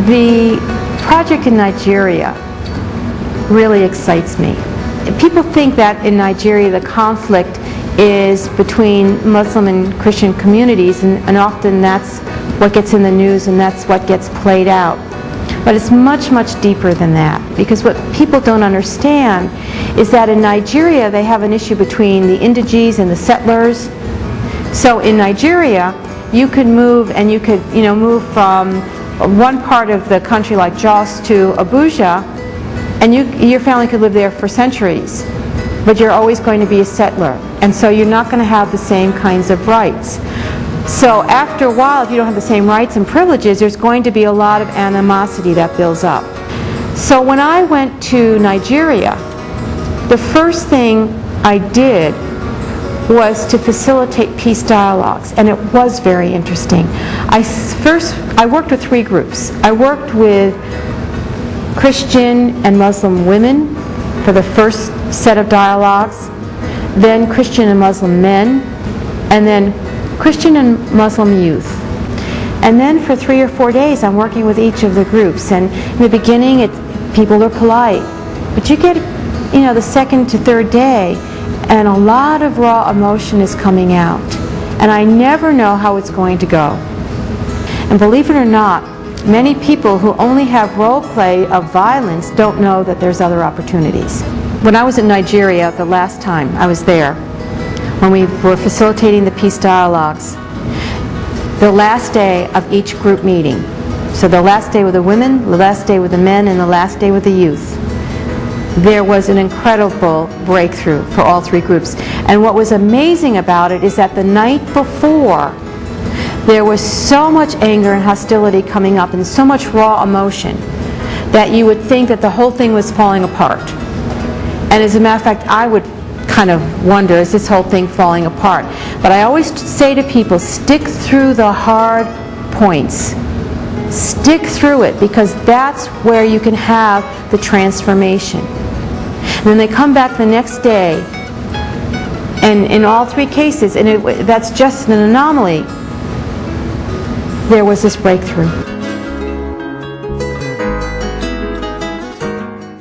The project in Nigeria really excites me. People think that in Nigeria the conflict is between Muslim and Christian communities, and often that's what gets in the news and that's what gets played out. But it's much, much deeper than that, because what people don't understand is that in Nigeria they have an issue between the indigenes and the settlers. So in Nigeria you could move, and you could move from one part of the country like Jos to Abuja, and your family could live there for centuries, but you're always going to be a settler, and so you're not going to have the same kinds of rights. So after a while, if you don't have the same rights and privileges, there's going to be a lot of animosity that builds up. So when I went to Nigeria, the first thing I did was to facilitate peace dialogues, and it was very interesting. I worked with three groups. I worked with Christian and Muslim women for the first set of dialogues, then Christian and Muslim men, and then Christian and Muslim youth. And then for 3 or 4 days I'm working with each of the groups, and in the beginning people are polite, but you get the second to third day and a lot of raw emotion is coming out, and I never know how it's going to go. And believe it or not, many people who only have role play of violence don't know that there's other opportunities. When I was in Nigeria the last time I was there, when we were facilitating the peace dialogues, the last day of each group meeting, so the last day with the women, the last day with the men, and the last day with the youth, there was an incredible breakthrough for all three groups. And what was amazing about it is that the night before, there was so much anger and hostility coming up and so much raw emotion that you would think that the whole thing was falling apart. And as a matter of fact, I would kind of wonder, is this whole thing falling apart? But I always say to people, stick through the hard points. Stick through it, because that's where you can have the transformation. And then they come back the next day, and in all three cases, and that's just an anomaly, there was this breakthrough.